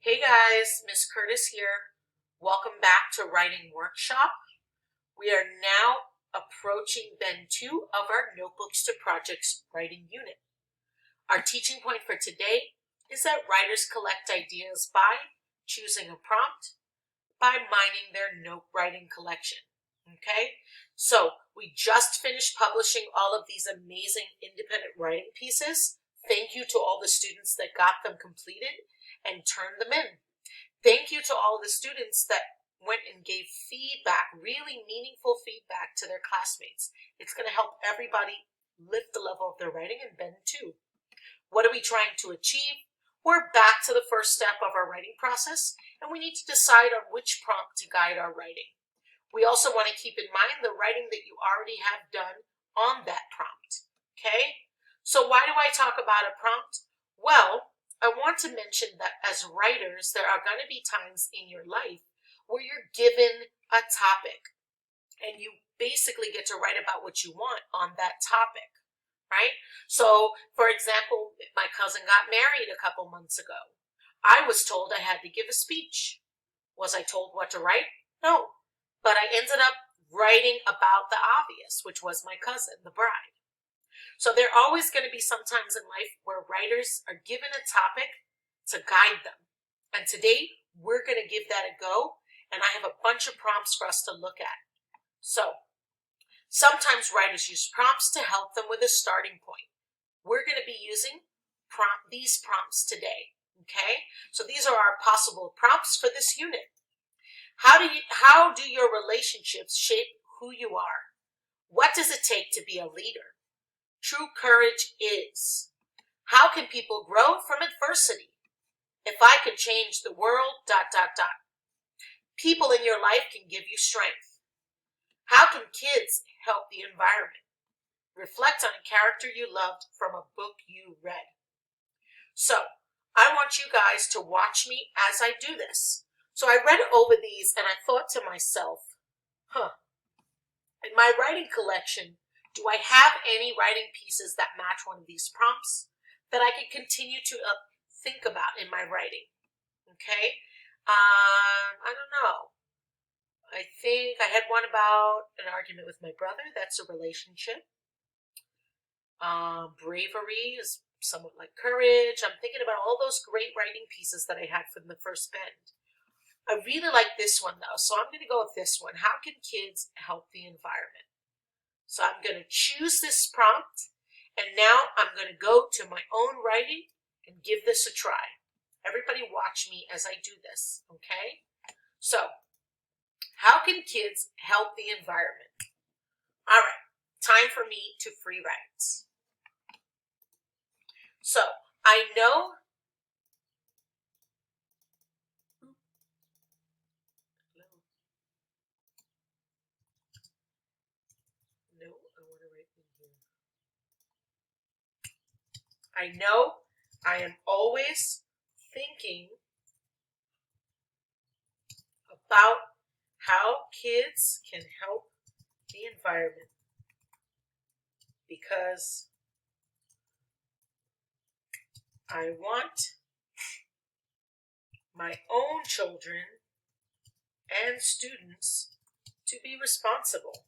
Hey guys, Miss Curtis here. Welcome back to Writing Workshop. We are now approaching Bend 2 of our Notebooks to Projects writing unit. Our teaching point for today is that writers collect ideas by choosing a prompt, by mining their note writing collection. Okay, so we just finished publishing all of these amazing independent writing pieces. Thank you to all the students that got them completed and turned them in. Thank you to all the students that went and gave feedback, really meaningful feedback to their classmates. It's going to help everybody lift the level of their writing and Bend 2. What are we trying to achieve? We're back to the first step of our writing process, and we need to decide on which prompt to guide our writing. We also want to keep in mind the writing that you already have done on that prompt. Okay? So why do I talk about a prompt? Well, I want to mention that as writers, there are going to be times in your life where you're given a topic and you basically get to write about what you want on that topic, right? So, for example, my cousin got married a couple months ago. I was told I had to give a speech. Was I told what to write? No, but I ended up writing about the obvious, which was my cousin, the bride. So there are always going to be some times in life where writers are given a topic to guide them. And today we're going to give that a go. And I have a bunch of prompts for us to look at. So sometimes writers use prompts to help them with a starting point. We're going to be using these prompts today. Okay, so these are our possible prompts for this unit. How do your relationships shape who you are? What does it take to be a leader? True courage is. How can people grow from adversity? If I could change the world, ... People in your life can give you strength. How can kids help the environment? Reflect on a character you loved from a book you read. So, I want you guys to watch me as I do this. So I read over these and I thought to myself, in my writing collection, do I have any writing pieces that match one of these prompts that I can continue to think about in my writing? Okay, I don't know. I think I had one about an argument with my brother. That's a relationship. Bravery is somewhat like courage. I'm thinking about all those great writing pieces that I had from the first Bend. I really like this one though, so I'm going to go with this one. How can kids help the environment? So I'm going to choose this prompt, and now I'm going to go to my own writing and give this a try. Everybody watch me as I do this, okay? So, how can kids help the environment? All right, time for me to free write. So, I know I know I am always thinking about how kids can help the environment because I want my own children and students to be responsible.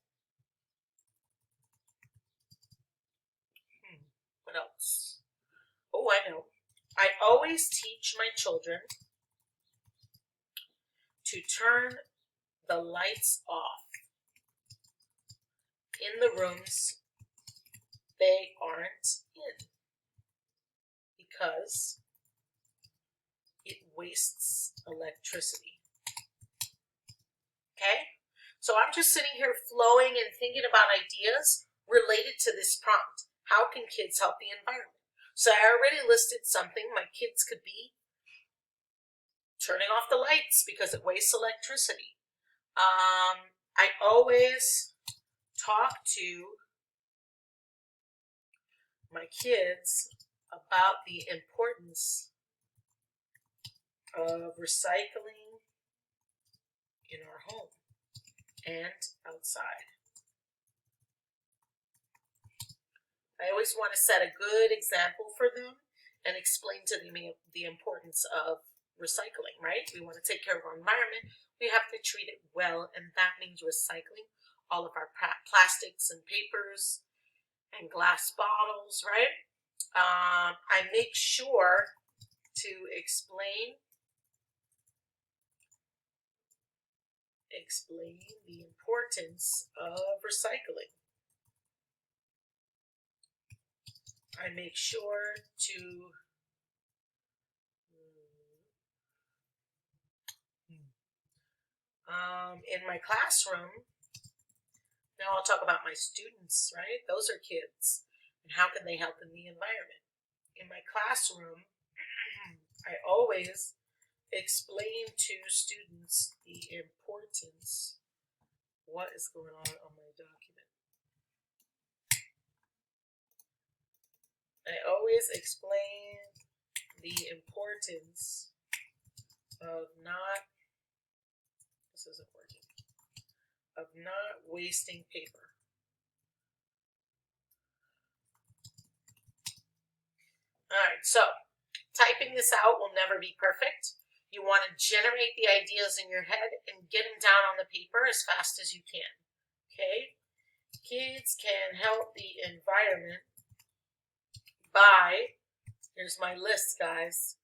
What else? Oh, I know. I always teach my children to turn the lights off in the rooms they aren't in because it wastes electricity. Okay? So I'm just sitting here flowing and thinking about ideas related to this prompt. How can kids help the environment? So I already listed something my kids could be turning off the lights because it wastes electricity. I always talk to my kids about the importance of recycling in our home and outside. I always want to set a good example for them and explain to them the importance of recycling, right? We want to take care of our environment. We have to treat it well, and that means recycling all of our plastics and papers and glass bottles, right? I make sure to explain the importance of recycling. I make sure to in my classroom, now I'll talk about my students, right? Those are kids, and how can they help in the environment? In my classroom, I always explain to students the importance. What is going on my document? I always explain the importance of not, this isn't working, of not wasting paper. All right, so typing this out will never be perfect. You want to generate the ideas in your head and get them down on the paper as fast as you can, okay? Kids can help the environment by, here's my list, guys,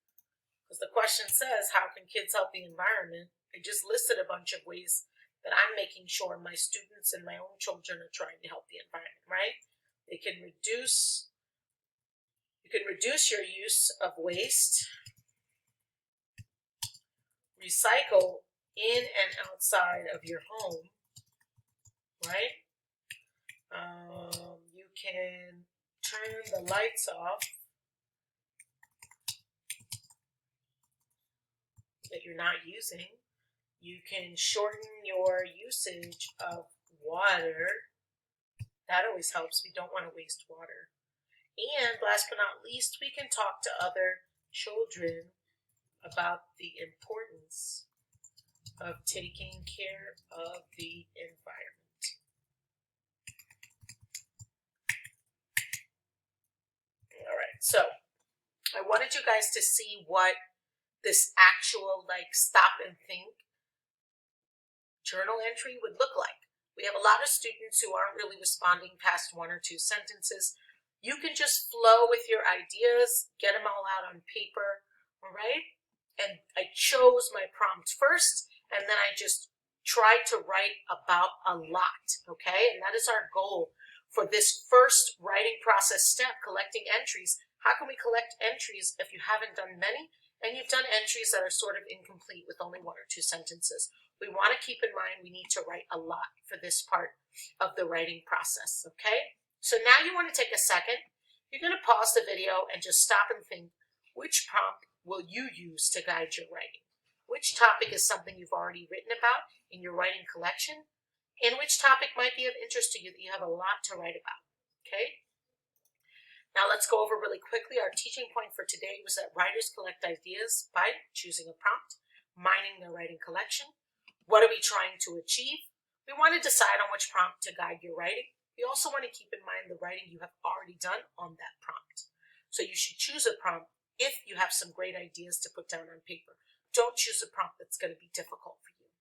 because the question says, how can kids help the environment? I just listed a bunch of ways that I'm making sure my students and my own children are trying to help the environment, right? They can reduce, you can reduce your use of waste, recycle in and outside of your home, right? You can turn the lights off that you're not using. You can shorten your usage of water. That always helps. We don't want to waste water. And last but not least, we can talk to other children about the importance of taking care of the environment. All right, so I wanted you guys to see what this actual stop and think journal entry would look like. We have a lot of students who aren't really responding past 1 or 2 sentences. You can just flow with your ideas, get them all out on paper, all right? And I chose my prompt first, and then I just tried to write about a lot, okay? And that is our goal for this first writing process step, collecting entries. How can we collect entries if you haven't done many, and you've done entries that are sort of incomplete with only 1 or 2 sentences? We want to keep in mind we need to write a lot for this part of the writing process, okay? So now you want to take a second. You're going to pause the video and just stop and think, which prompt will you use to guide your writing? Which topic is something you've already written about in your writing collection? And which topic might be of interest to you that you have a lot to write about, okay? Now let's go over really quickly. Our teaching point for today was that writers collect ideas by choosing a prompt, mining their writing collection. What are we trying to achieve? We want to decide on which prompt to guide your writing. We also want to keep in mind the writing you have already done on that prompt. So you should choose a prompt if you have some great ideas to put down on paper. Don't choose a prompt that's going to be difficult for you.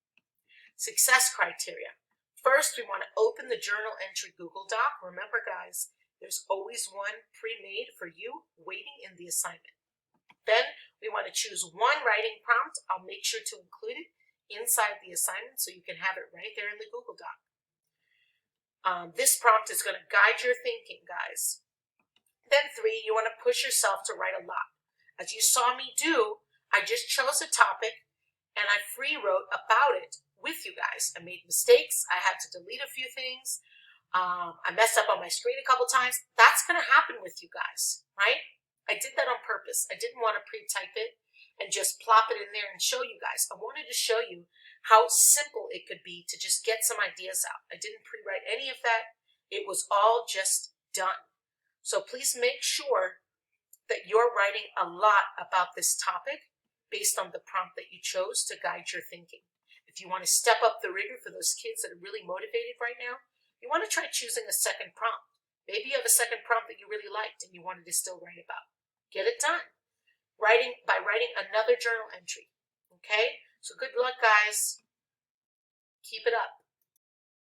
Success criteria. First, we want to open the journal entry Google Doc. Remember, guys, there's always one pre-made for you waiting in the assignment. Then we want to choose one writing prompt. I'll make sure to include it inside the assignment so you can have it right there in the Google Doc. This prompt is going to guide your thinking, guys. Then 3, you want to push yourself to write a lot. As you saw me do, I just chose a topic and I free wrote about it with you guys. I made mistakes. I had to delete a few things. I messed up on my screen a couple times. That's going to happen with you guys, right? I did that on purpose. I didn't want to pre-type it and just plop it in there and show you guys. I wanted to show you how simple it could be to just get some ideas out. I didn't pre-write any of that. It was all just done. So please make sure that you're writing a lot about this topic based on the prompt that you chose to guide your thinking. If you want to step up the rigor for those kids that are really motivated right now, you want to try choosing a second prompt. Maybe you have a second prompt that you really liked and you wanted to still write about. Get it done. by writing another journal entry. Okay? So good luck, guys. Keep it up.